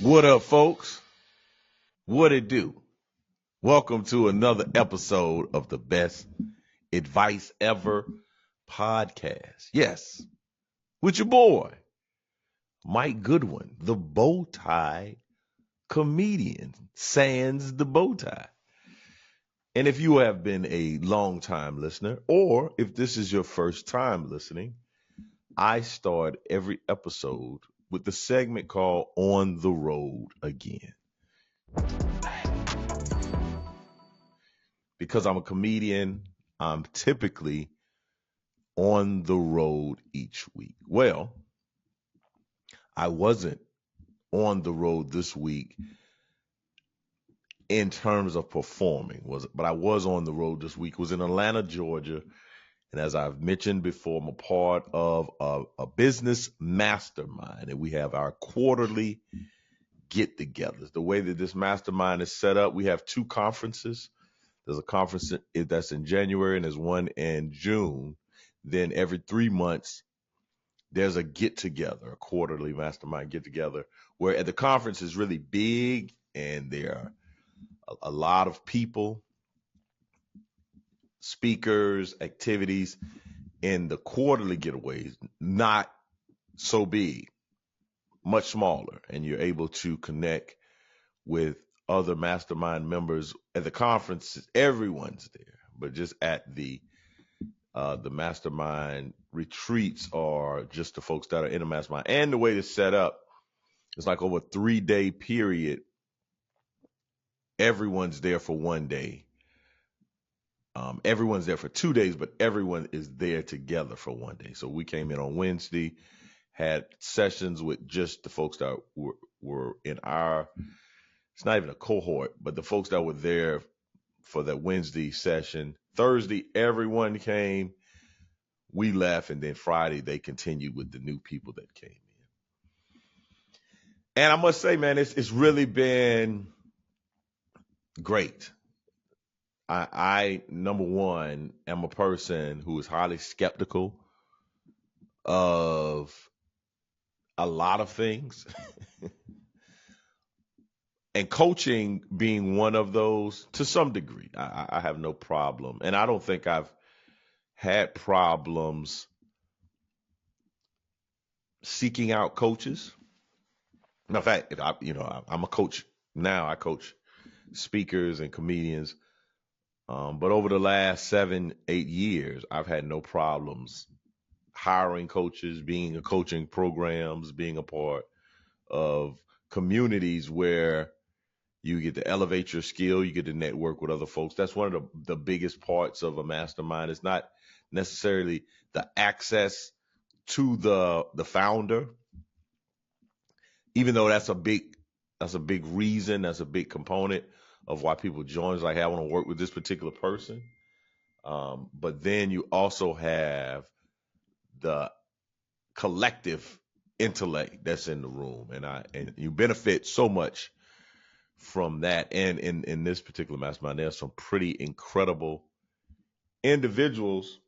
What up, folks? What it do? Welcome to another episode of the Best Advice Ever podcast. Yes, with your boy, Mike Goodwin, the bowtie comedian, sans the bowtie. And if you have been a long time listener, or if this is your first time listening, I start every episode with the segment called On the Road Again. Because I'm a comedian, I'm typically on the road each week. Well, I wasn't on the road this week in terms of performing, but I was on the road this week. It was in Atlanta, Georgia. And as I've mentioned before, I'm a part of a business mastermind, and we have our quarterly get-togethers. The way that this mastermind is set up, we have two conferences. There's a conference that's in January and there's one in June. Then every 3 months, there's a get-together, a quarterly mastermind get-together, where at the conference is really big and there are a lot of people, speakers, activities. In the quarterly getaways, not so big, much smaller, and you're able to connect with other mastermind members. At the conference, everyone's there, but just at the mastermind retreats are just the folks that are in the mastermind. And the way it's set up, it's like over a 3-day period. Everyone's there for one day. Everyone's there for 2 days, but everyone is there together for one day. So we came in on Wednesday, had sessions with just the folks that were in our, it's not even a cohort, but the folks that were there for that Wednesday session. Thursday, everyone came. We left, and then Friday they continued with the new people that came in. And I must say, man, it's really been great. I number one, am a person who is highly skeptical of a lot of things, and coaching being one of those to some degree. I have no problem, and I don't think I've had problems seeking out coaches. In fact, I'm a coach now. I coach speakers and comedians. But over the last 7-8 years, I've had no problems hiring coaches, being in coaching programs, being a part of communities where you get to elevate your skill, you get to network with other folks. That's one of the biggest parts of a mastermind. It's not necessarily the access to the founder, even though that's a big reason, that's a big component of why people join. It's like, hey, I want to work with this particular person. But then you also have the collective intellect that's in the room, and you benefit so much from that. And in this particular mastermind, there's some pretty incredible individuals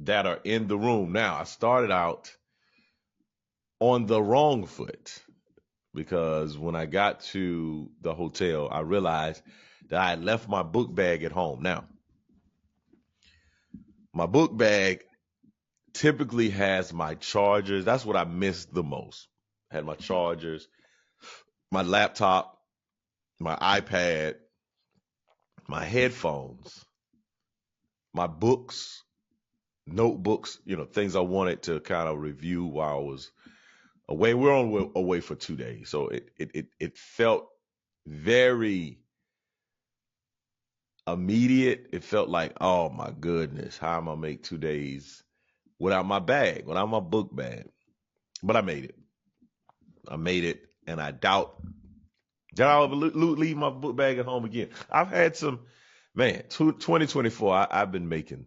that are in the room. Now, I started out on the wrong foot, because when I got to the hotel, I realized that I had left my book bag at home. Now, my book bag typically has my chargers. That's what I missed the most. I had my chargers, my laptop, my iPad, my headphones, my books, notebooks, things I wanted to kind of review while I was away. We're away for 2 days. So it felt very immediate. It felt like, oh my goodness, how am I make 2 days without my bag, without my book bag? But I made it. And I doubt that I'll ever leave my book bag at home again. I've had 2024, I've been making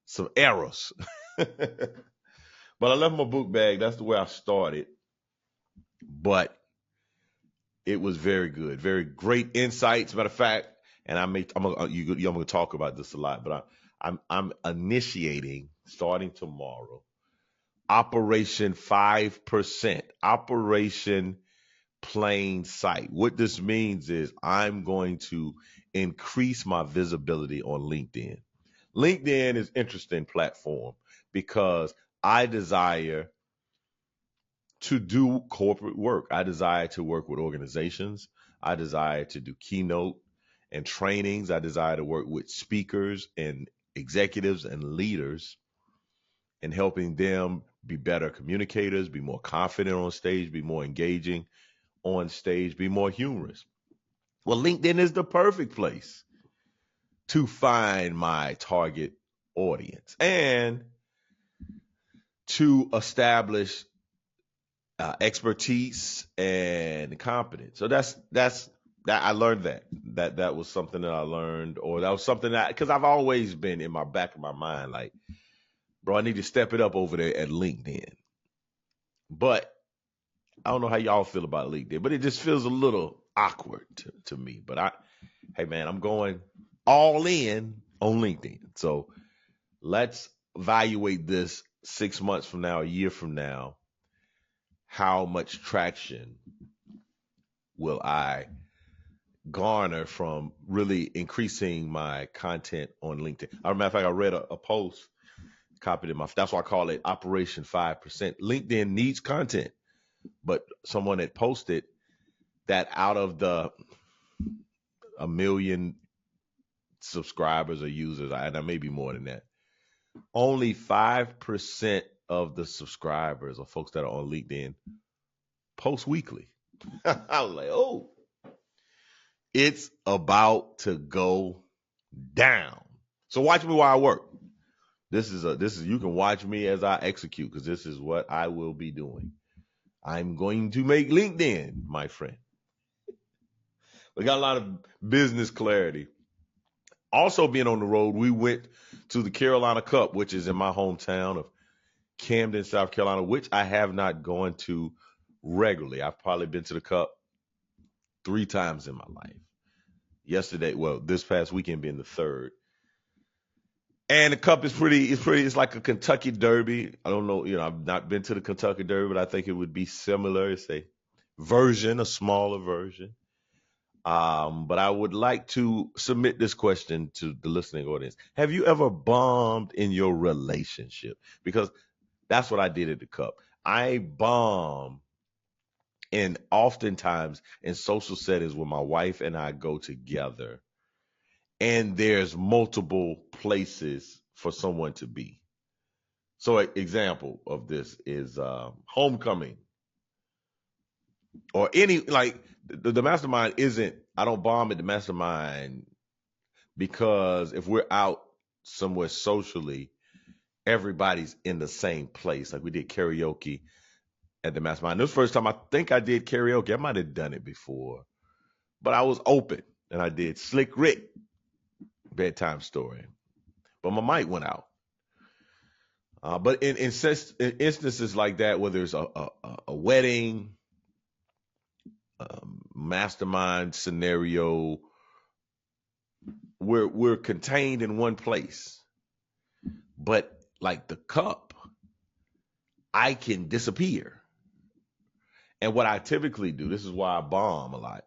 some errors. But I left my book bag. That's the way I started. But it was very good, very great insights. Matter of fact, and I'm going to talk about this a lot, but I'm initiating, starting tomorrow, Operation 5%. Operation plain sight. What this means is I'm going to increase my visibility on LinkedIn. LinkedIn is an interesting platform because I desire to do corporate work. I desire to work with organizations. I desire to do keynote and trainings. I desire to work with speakers and executives and leaders and helping them be better communicators, be more confident on stage, be more engaging on stage, be more humorous. Well, LinkedIn is the perfect place to find my target audience and to establish expertise and competence. So that's that. I learned that was something that I learned, or that was something that, because I've always been in my back of my mind, like, bro, I need to step it up over there at LinkedIn. But I don't know how y'all feel about LinkedIn, but it just feels a little awkward to me. But hey man, I'm going all in on LinkedIn. So let's evaluate this 6 months from now, a year from now. How much traction will I garner from really increasing my content on LinkedIn? As a matter of fact, I read a post, copied it. That's why I call it Operation 5%. LinkedIn needs content, but someone had posted that out of the 1 million subscribers or users, and I may be more than that, only 5% of the subscribers or folks that are on LinkedIn post weekly. I was like, oh, it's about to go down. So watch me while I work. This is you can watch me as I execute, because this is what I will be doing. I'm going to make LinkedIn, my friend. We got a lot of business clarity. Also being on the road, we went to the Carolina Cup, which is in my hometown of Camden, South Carolina, which I have not gone to regularly. I've probably been to the Cup 3 times in my life. This past weekend being the third. And the Cup is it's like a Kentucky Derby. I don't know, I've not been to the Kentucky Derby, but I think it would be similar. It's a smaller version. But I would like to submit this question to the listening audience. Have you ever bombed in your relationship? Because that's what I did at the Cup. I bombed, and oftentimes in social settings when my wife and I go together, and there's multiple places for someone to be. So an example of this is homecoming, or any, like, the mastermind isn't, I don't bomb at the mastermind because if we're out somewhere socially, everybody's in the same place. Like we did karaoke at the mastermind. This was the first time I think I did karaoke. I might have done it before, but I was open, and I did Slick Rick bedtime story, but my mic went out. But in instances like that, where there's a wedding, mastermind scenario, we're contained in one place. But like the Cup, I can disappear. And what I typically do, this is why I bomb a lot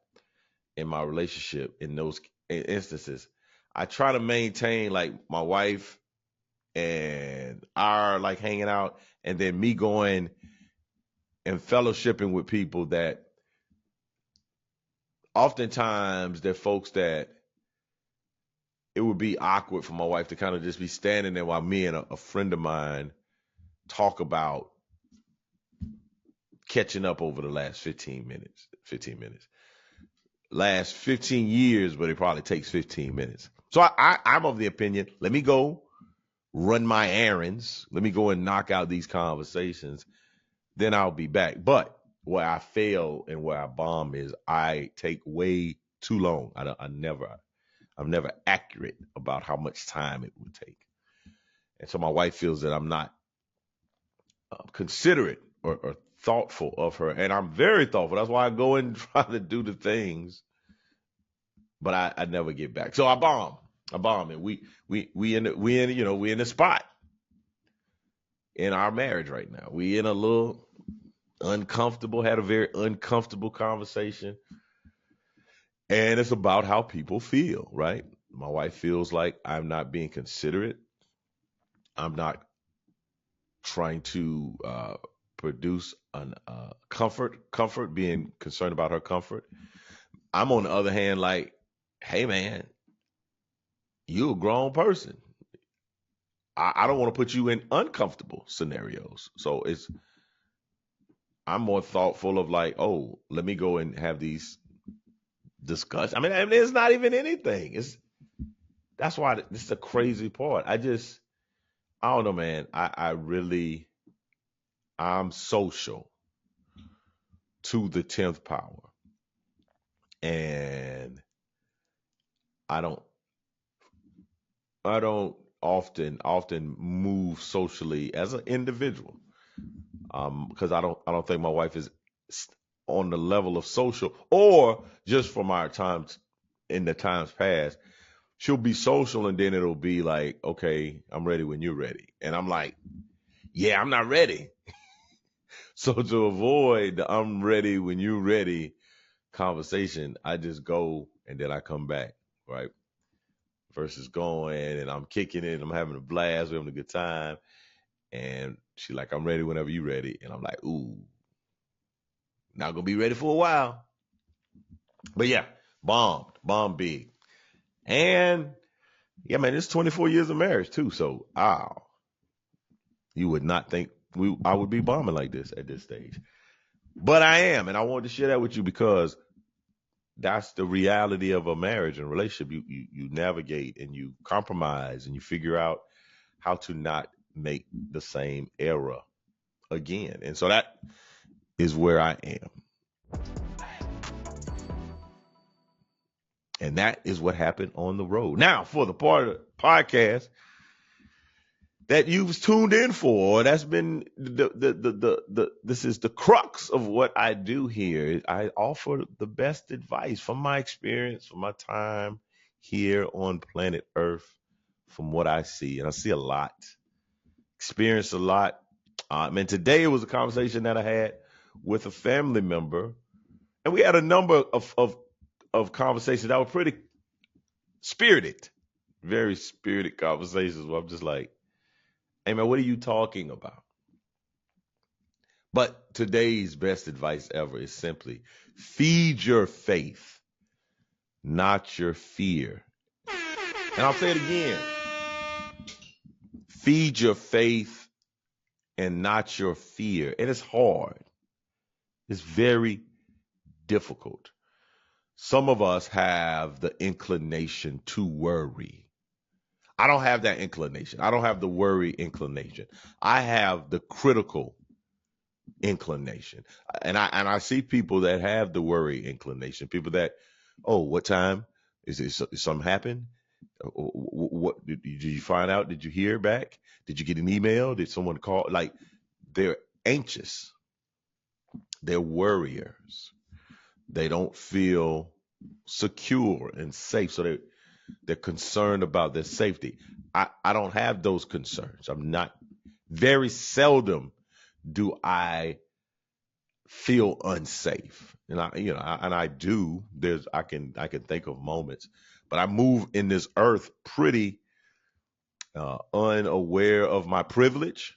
in my relationship in those instances. I try to maintain, like, my wife and our, like, hanging out, and then me going and fellowshipping with people that oftentimes they're folks that it would be awkward for my wife to kind of just be standing there while me and a friend of mine talk about catching up over the last 15 minutes. Last 15 years, but it probably takes 15 minutes. So I'm of the opinion, let me go run my errands. Let me go and knock out these conversations. Then I'll be back. But where I fail and where I bomb is I take way too long. I'm never accurate about how much time it would take. And so my wife feels that I'm not considerate or thoughtful of her. And I'm very thoughtful. That's why I go and try to do the things, but I never get back. So I bomb, and we in the spot in our marriage right now. We in a little uncomfortable, had a very uncomfortable conversation. And it's about how people feel, right? My wife feels like I'm not being considerate. I'm not trying to produce an comfort, being concerned about her comfort. I'm on the other hand like, hey man, you're a grown person. I don't want to put you in uncomfortable scenarios. So I'm more thoughtful of like, oh, let me go and have these discussions. I mean, it's not even anything. That's why this is the crazy part. I don't know, man. I'm social to the 10th power. And I don't I don't often move socially as an individual. Because I don't think my wife is on the level of social, or just from our times in the times past, she'll be social and then it'll be like, okay, I'm ready when you're ready. And I'm like, yeah, I'm not ready. So to avoid the I'm ready when you're ready conversation, I just go and then I come back, right? Versus going and I'm kicking it, I'm having a blast, we're having a good time. And she like, I'm ready whenever you're ready. And I'm like, ooh, not gonna be ready for a while. But yeah, bomb big. And yeah, man, it's 24 years of marriage too. So you would not think I would be bombing like this at this stage. But I am, and I wanted to share that with you because that's the reality of a marriage and relationship. You navigate and you compromise and you figure out how to not make the same error again. And so that is where I am. And that is what happened on the road. Now, for the part of the podcast that you've tuned in for, that's been this is the crux of what I do here. I offer the best advice from my experience, from my time here on planet Earth, from what I see. And I see a lot, experience a lot. And today it was a conversation that I had with a family member, and we had a number of conversations that were pretty spirited, very spirited conversations where I'm just like, hey man, what are you talking about? But today's best advice ever is simply feed your faith, not your fear. And I'll say it again. Feed your faith and not your fear. And it's hard. It's very difficult. Some of us have the inclination to worry. I don't have that inclination. I don't have the worry inclination. I have the critical inclination. And I see people that have the worry inclination. People that, oh, what time is something happen? What did you find out? Did you hear back? Did you get an email? Did someone call? Like, they're anxious. They're worriers. They don't feel secure and safe. So they're concerned about their safety. I don't have those concerns. I'm not, very seldom do I feel unsafe. And I do. I can think of moments, but I move in this earth pretty unaware of my privilege.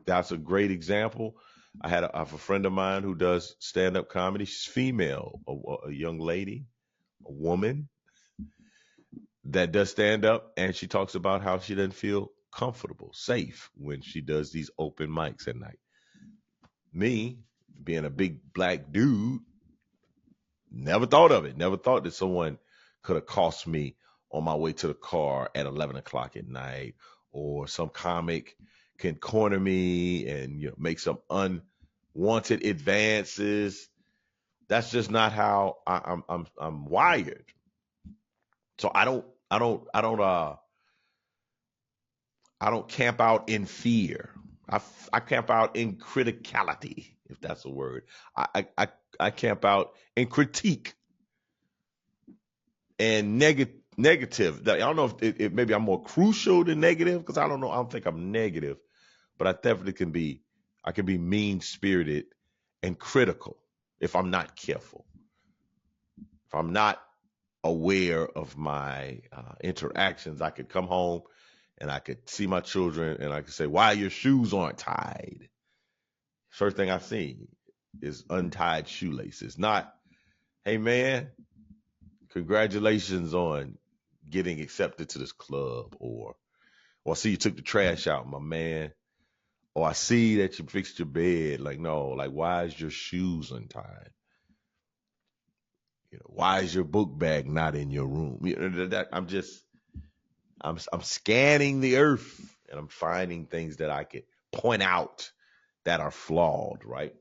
That's a great example. I have a friend of mine who does stand-up comedy. She's female, a young lady, a woman that does stand up, and she talks about how she doesn't feel comfortable, safe when she does these open mics at night. Me, being a big black dude, never thought of it. Never thought that someone could accost me on my way to the car at 11 o'clock at night, or some comic can corner me and make some unwanted advances. That's just not how I'm wired. So I don't camp out in fear. I camp out in criticality, if that's a word. I camp out in critique and negative. I don't know if maybe I'm more crucial than negative, because I don't know. I don't think I'm negative, but I definitely can be. I can be mean-spirited and critical if I'm not careful. If I'm not aware of my interactions, I could come home and I could see my children and I could say, why your shoes aren't tied? First thing I see is untied shoelaces. Not, hey man, congratulations on getting accepted to this club, or I see you took the trash out, my man. Or I see that you fixed your bed. Like, no, like, why is your shoes untied? Why is your book bag not in your room? I'm scanning the earth and I'm finding things that I could point out that are flawed, right?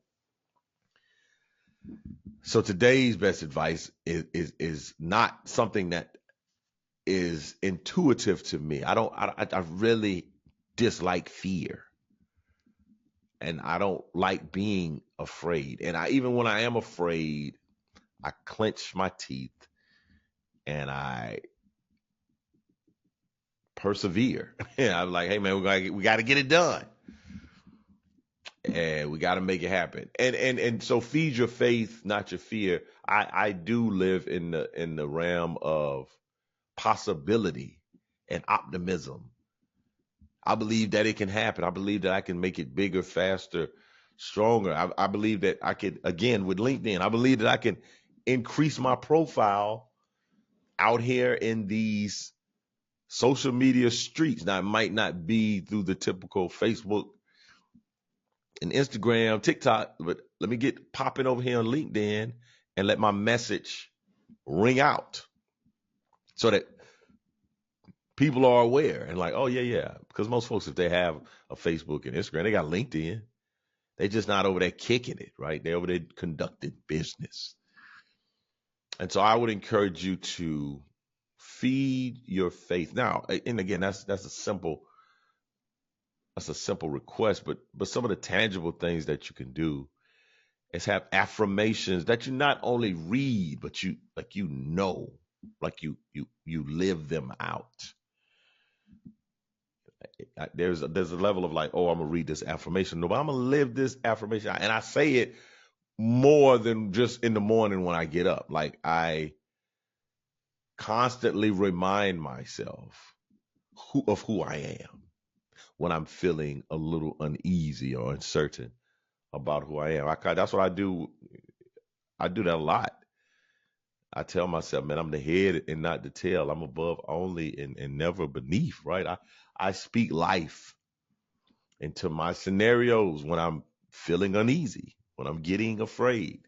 So today's best advice is not something that is intuitive to me. I really dislike fear. And I don't like being afraid. And even when I am afraid, I clench my teeth and I persevere. And I'm like, hey man, we got to get it done. And we got to make it happen. And so feed your faith, not your fear. I do live in the realm of possibility and optimism. I believe that it can happen. I believe that I can make it bigger, faster, stronger. I believe that I could, again, with LinkedIn, I believe that I can increase my profile out here in these social media streets. Now, it might not be through the typical Facebook and Instagram, TikTok, but let me get popping over here on LinkedIn and let my message ring out so that people are aware and like, oh, yeah. Because most folks, if they have a Facebook and Instagram, they got LinkedIn. They're just not over there kicking it, right? They're over there conducting business. And so I would encourage you to feed your faith. Now, and again, that's a simple request, but some of the tangible things that you can do is have affirmations that you not only read, but you live them out. There's a level of like, oh, I'm gonna read this affirmation. No, but I'm gonna live this affirmation, and I say it more than just in the morning when I get up. Like, I constantly remind myself of who I am when I'm feeling a little uneasy or uncertain about who I am. That's what I do. I do that a lot. I tell myself, man, I'm the head and not the tail. I'm above only and never beneath, right? I speak life into my scenarios when I'm feeling uneasy, when I'm getting afraid.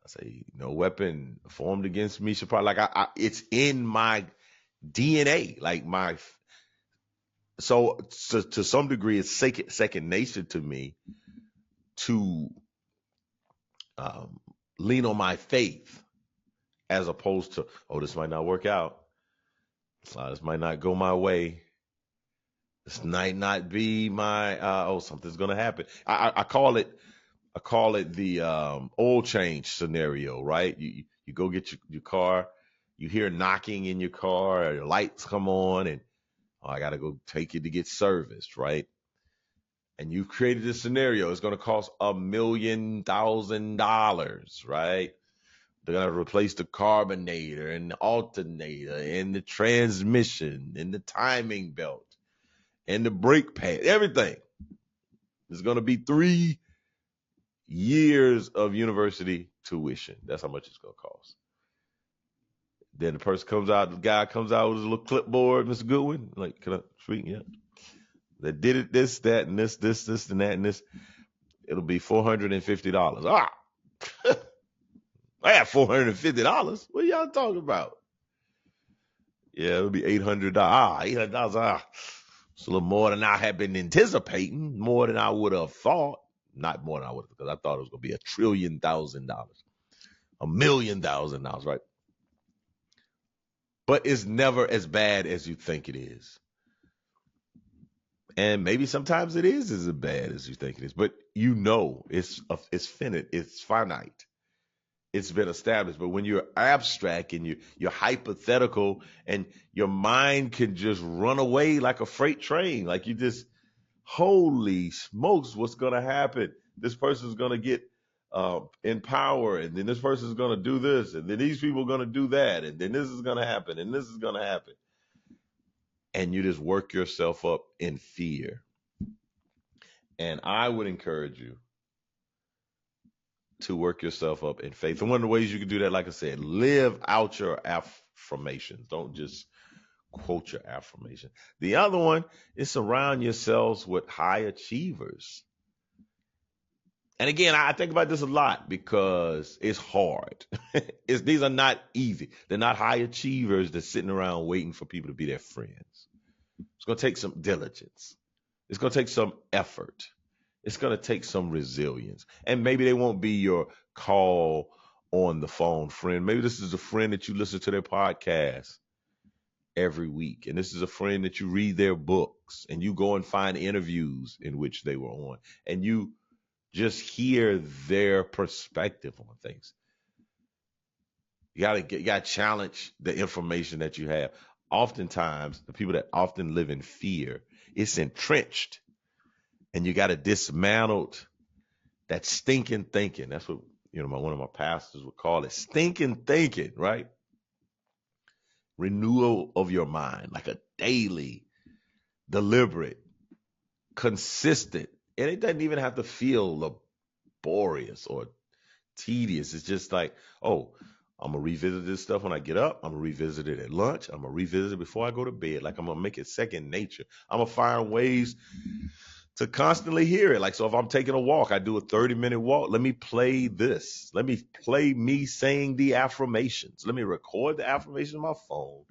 I say, no weapon formed against me should probably, like, it's in my DNA, like so to some degree, it's second nature to me to lean on my faith as opposed to, oh, this might not work out. This might not go my way. This might not be my, something's going to happen. I call it the oil change scenario, right? You go get your car, you hear knocking in your car, or your lights come on, and I got to go take it to get serviced, right? And you've created a scenario. It's going to cost $1 million, right? They're going to replace the carbonator and the alternator and the transmission and the timing belt and the brake pad, everything. It's going to be 3 years of university tuition. That's how much it's going to cost. Then the person comes out, the guy comes out with his little clipboard, Mr. Goodwin, like, can I speak? Yeah. They did it, this, that, and this, and that, and this. It'll be $450. Ah, I have $450. What are y'all talking about? Yeah, it'll be $800. $800. It's a little more than I had been anticipating, more than I would have thought. Not more than I would have, because I thought it was going to be $1 trillion, $1 million, right? But it's never as bad as you think it is. And maybe sometimes it is as bad as you think it is. But it's finite. It's finite. It's been established. But when you're abstract and you're hypothetical and your mind can just run away like a freight train, like you just holy smokes, what's going to happen? This person's going to get in power, and then this person's going to do this, and then these people are going to do that, and then this is going to happen, and this is going to happen. And you just work yourself up in fear. And I would encourage you to work yourself up in faith. And one of the ways you can do that, like I said, live out your affirmations. Don't just quote your affirmation. The other one is surround yourselves with high achievers. And again, I think about this a lot because it's hard. These are not easy. They're not high achievers that's sitting around waiting for people to be their friends. It's going to take some diligence. It's going to take some effort. It's going to take some resilience. And maybe they won't be your call on the phone friend. Maybe this is a friend that you listen to their podcast every week. And this is a friend that you read their books and you go and find interviews in which they were on. And you just hear their perspective on things. You gotta challenge the information that you have. Oftentimes, the people that often live in fear, it's entrenched. And you got to dismantle that stinking thinking. That's what, one of my pastors would call it, stinking thinking, right? Renewal of your mind, like a daily, deliberate, consistent. And it doesn't even have to feel laborious or tedious. It's just like, oh, I'm going to revisit this stuff when I get up. I'm going to revisit it at lunch. I'm going to revisit it before I go to bed. Like I'm going to make it second nature. I'm going to find ways to constantly hear it. Like, so if I'm taking a walk, I do a 30-minute walk. Let me play this. Let me play me saying the affirmations. Let me record the affirmations on my phone.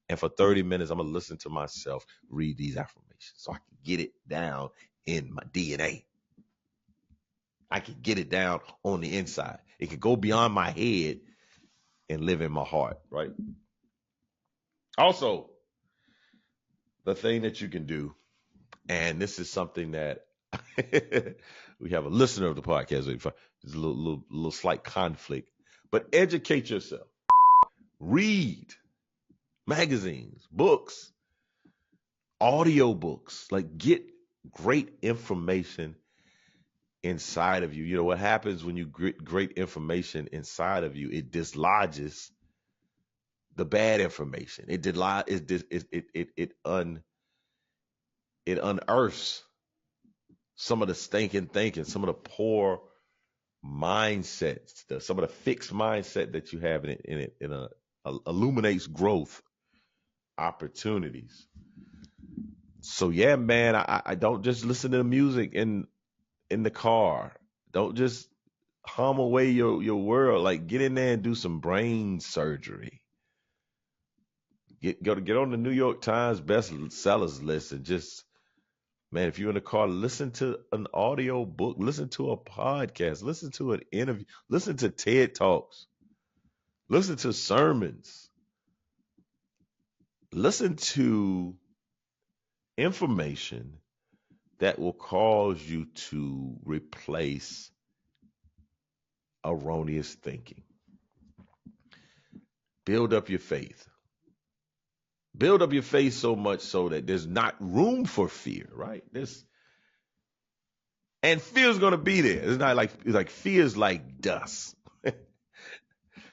And for 30 minutes, I'm going to listen to myself read these affirmations so I can get it down in my DNA. I can get it down on the inside. It can go beyond my head and live in my heart, right? Also, the thing that you can do, and this is something that we have a listener of the podcast. There's a little slight conflict, but educate yourself. Read magazines, books, audio books. Like get great information inside of you. You know what happens when you get great information inside of you? It dislodges the bad information. It unearths some of the stinking thinking, some of the poor mindsets, some of the fixed mindset that you have in it illuminates growth opportunities. So yeah, man, I don't just listen to the music in the car. Don't just hum away your world. Like get in there and do some brain surgery. Get on the New York Times bestsellers list and just, man, if you're in the car, listen to an audio book, listen to a podcast, listen to an interview, listen to TED Talks, listen to sermons, listen to information that will cause you to replace erroneous thinking. Build up your faith. Build up your faith so much so that there's not room for fear, right? And fear's gonna be there. It's not like fear's like dust.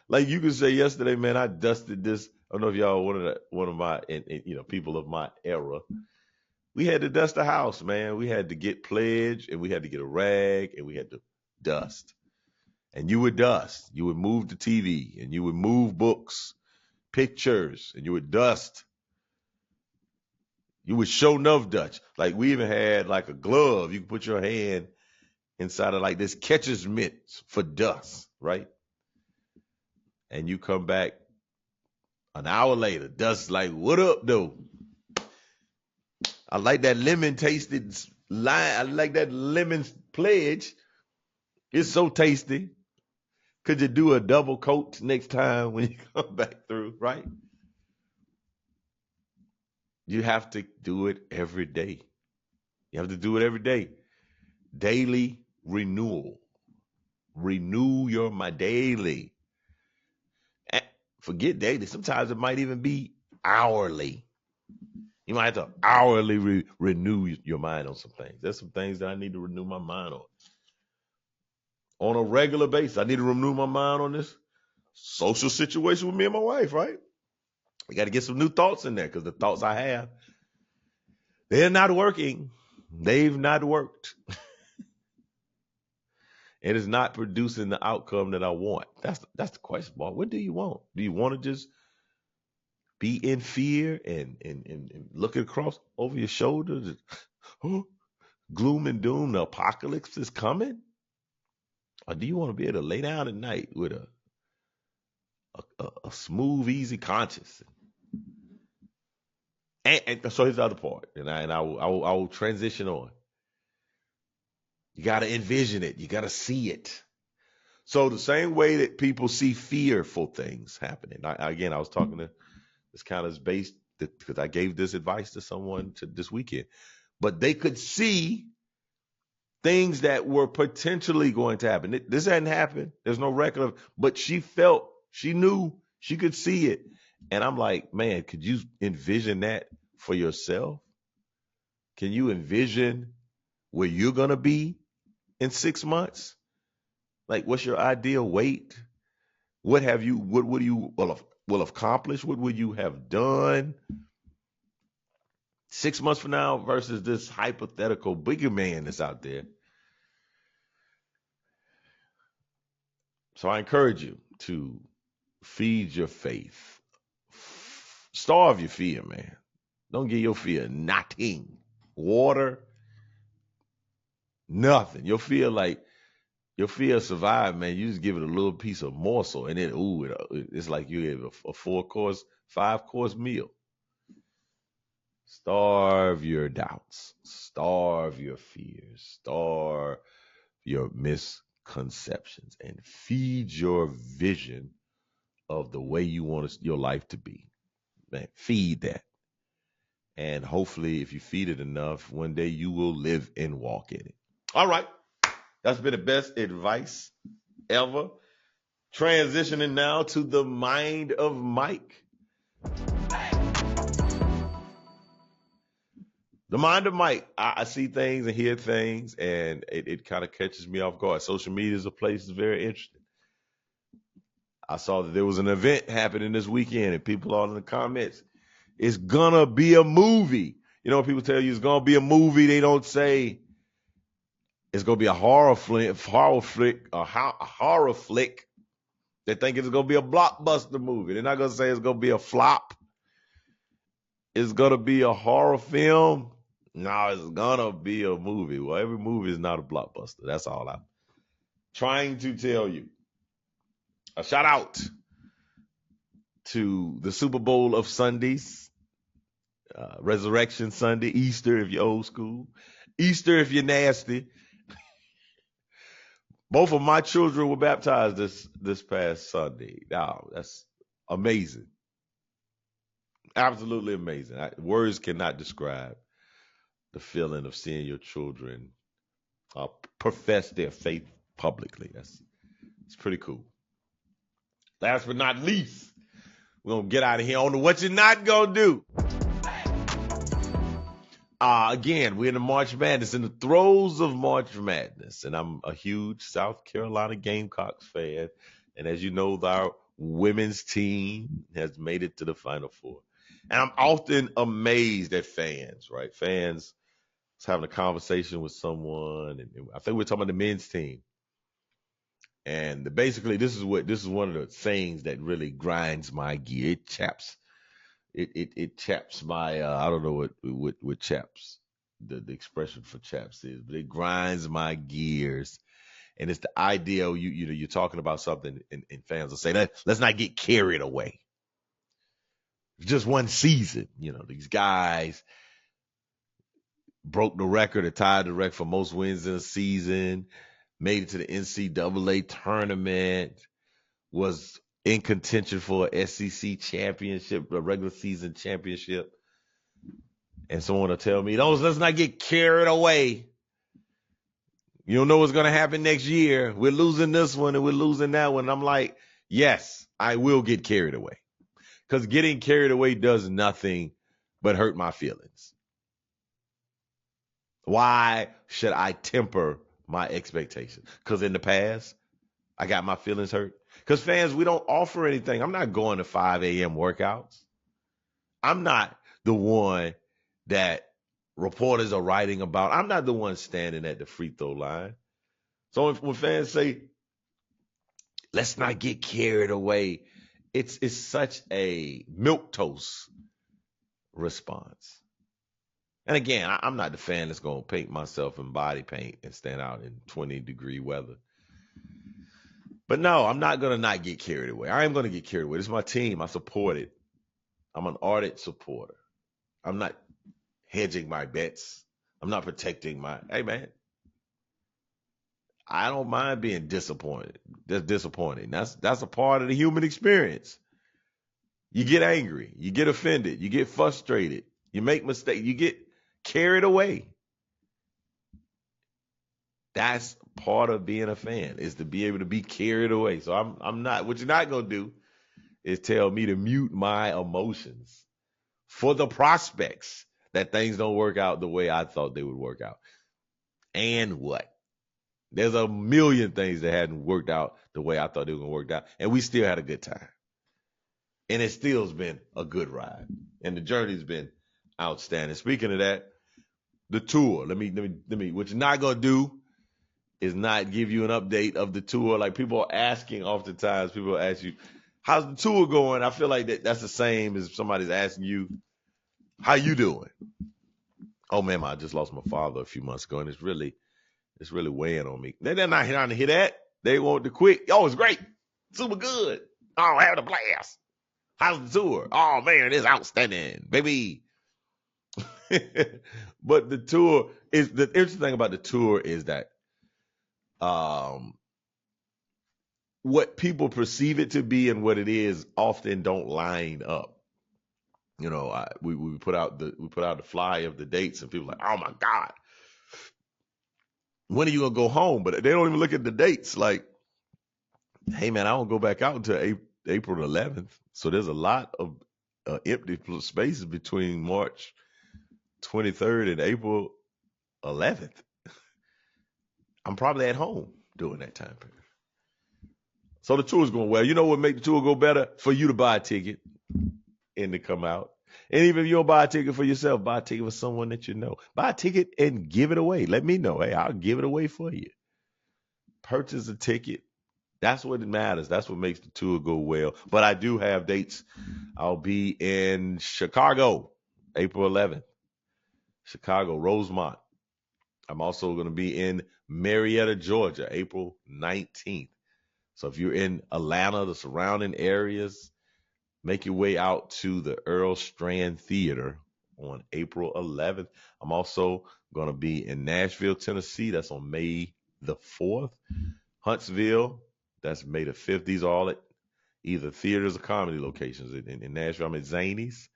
Like you could say yesterday, man, I dusted this. I don't know if y'all one of my people of my era. We had to dust the house, man. We had to get pledge and we had to get a rag and we had to dust. And you would dust. You would move the TV and you would move books, pictures, and you would dust. You would show enough Dutch. Like we even had like a glove. You could put your hand inside of like this catcher's mitt for dust, right? And you come back an hour later, dust like, what up though? I like that lemon tasted lime. I like that lemon pledge. It's so tasty. Could you do a double coat next time when you come back through, right? You have to do it every day. You have to do it every day. Daily renewal. Renew your mind daily. Forget daily. Sometimes it might even be hourly. You might have to hourly renew your mind on some things. There's some things that I need to renew my mind on a regular basis. I need to renew my mind on this social situation with me and my wife, right? We got to get some new thoughts in there because the thoughts I have, they're not working. They've not worked. It is not producing the outcome that I want. That's the question, boy. What do you want? Do you want to just be in fear and looking across over your shoulders? Gloom and doom, the apocalypse is coming? Or do you want to be able to lay down at night with a smooth, easy conscience? And so here's the other part, and I will transition on. You got to envision it. You got to see it. So the same way that people see fearful things happening. I was talking to this kind of based because I gave this advice to someone this weekend, but they could see things that were potentially going to happen. This hadn't happened. There's no record of, but she knew, she could see it. And I'm like, man, could you envision that for yourself? Can you envision where you're going to be in 6 months? Like, what's your ideal weight? What would you will accomplish? What would you have done 6 months from now versus this hypothetical bigger man that's out there? So I encourage you to feed your faith. Starve your fear, man. Don't give your fear nothing. Water, nothing. Your fear survive, man. You just give it a little piece of morsel, and then it's like you gave a 4-course, 5-course meal. Starve your doubts. Starve your fears. Starve your misconceptions, and feed your vision of the way you want your life to be. Man, feed that. And hopefully, if you feed it enough, one day you will live and walk in it. All right. That's been the best advice ever. Transitioning now to the mind of Mike. The mind of Mike. I see things and hear things, and it kind of catches me off guard. Social media is a place that's very interesting. I saw that there was an event happening this weekend, and people all in the comments, it's gonna be a movie. You know, when people tell you it's gonna be a movie, they don't say it's gonna be a horror flick. They think it's gonna be a blockbuster movie. They're not gonna say it's gonna be a flop. It's gonna be a horror film. No, it's gonna be a movie. Well, every movie is not a blockbuster. That's all I'm trying to tell you. A shout out to the Super Bowl of Sundays, Resurrection Sunday, Easter if you're old school, Easter if you're nasty. Both of my children were baptized this past Sunday. Now, that's amazing. Absolutely amazing. Words cannot describe the feeling of seeing your children profess their faith publicly. It's pretty cool. Last but not least, we're going to get out of here on to what you're not going to do. Again, we're in the March Madness, in the throes of March Madness, and I'm a huge South Carolina Gamecocks fan. And as you know, our women's team has made it to the Final Four. And I'm often amazed at fans, right? Fans, I was having a conversation with someone, and I think we're talking about the men's team. And basically, this is one of the sayings that really grinds my gear. It chaps. It chaps my I don't know what chaps the expression for chaps is, but it grinds my gears. And it's the idea you're talking about something, and fans will say, let's not get carried away. Just one season, these guys broke the record or tied the record for most wins in a season, made it to the NCAA tournament, was in contention for a SEC championship, a regular season championship. And someone will tell me, let's not get carried away. You don't know what's going to happen next year. We're losing this one and we're losing that one. And I'm like, yes, I will get carried away. Because getting carried away does nothing but hurt my feelings? Why should I temper my expectations? Because in the past, I got my feelings hurt. Because fans, we don't offer anything. I'm not going to 5 a.m. workouts. I'm not the one that reporters are writing about. I'm not the one standing at the free throw line. So when fans say, let's not get carried away, it's such a milquetoast response. And again, I'm not the fan that's going to paint myself in body paint and stand out in 20-degree weather. But no, I'm not going to not get carried away. I am going to get carried away. This is my team. I support it. I'm an ardent supporter. I'm not hedging my bets. I'm not protecting hey, man, I don't mind being disappointed. That's disappointing. That's a part of the human experience. You get angry. You get offended. You get frustrated. You make mistakes. You get carried away. That's part of being a fan, is to be able to be carried away. So I'm not, what you're not going to do is tell me to mute my emotions for the prospects that things don't work out the way I thought they would work out. And what? There's a million things that hadn't worked out the way I thought they were going to work out. And we still had a good time. And it still has been a good ride. And the journey's been outstanding. Speaking of that, the tour, let me, what you're not going to do is not give you an update of the tour. Like, people are asking oftentimes, people ask you, how's the tour going? I feel like that's the same as if somebody's asking you, how you doing? Oh man, I just lost my father a few months ago, and it's really weighing on me. They're not trying to hear that. They want the quick. Oh, it's great. Super good. Oh, having a blast. How's the tour? Oh man, it's outstanding, baby. But the tour is, the interesting thing about the tour is that what people perceive it to be and what it is often don't line up. You know, we put out the flyer of the dates, and people are like, oh my God, when are you gonna go home? But they don't even look at the dates. Like, hey man, I don't go back out until April 11th. So there's a lot of empty spaces between March 23rd and April 11th. I'm probably at home during that time period. So the tour's going well. You know what make the tour go better? For you to buy a ticket and to come out. And even if you don't buy a ticket for yourself, buy a ticket for someone that you know. Buy a ticket and give it away. Let me know. Hey, I'll give it away for you. Purchase a ticket. That's what it matters. That's what makes the tour go well. But I do have dates. I'll be in Chicago, April 11th. Chicago, Rosemont. I'm also going to be in Marietta, Georgia, April 19th. So if you're in Atlanta, the surrounding areas, make your way out to the Earl Strand Theater on April 11th. I'm also going to be in Nashville, Tennessee. That's on May the 4th. Huntsville, that's May the 5th. These are all at either theaters or comedy locations. In Nashville, I'm at Zany's.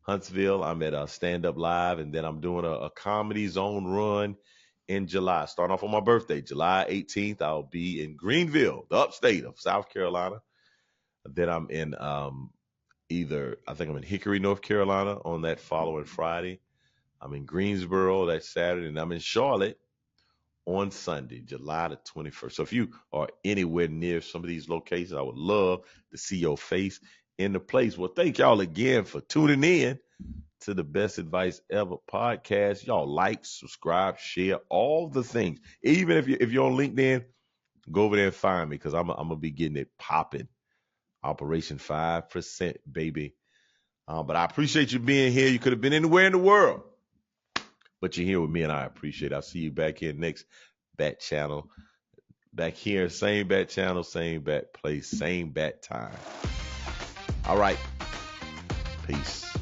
Huntsville, I'm at Stand Up Live. And then I'm doing a comedy zone run in July. Starting off on my birthday, July 18th, I'll be in Greenville, the upstate of South Carolina. Then I'm in I think I'm in Hickory, North Carolina on that following Friday. I'm in Greensboro that Saturday, and I'm in Charlotte on Sunday, July the 21st. So if you are anywhere near some of these locations, I would love to see your face in the place. Well, thank y'all again for tuning in to the Best Advice Ever podcast. Y'all like, subscribe, share, all the things. Even if you're on LinkedIn, go over there and find me, because I'm gonna be getting it popping. Operation 5%, baby. But I appreciate you being here. You could have been anywhere in the world, but you're here with me, and I appreciate it. I'll see you back here next bat channel. Back here, same bat channel, same bat place, same bat time. All right. Peace.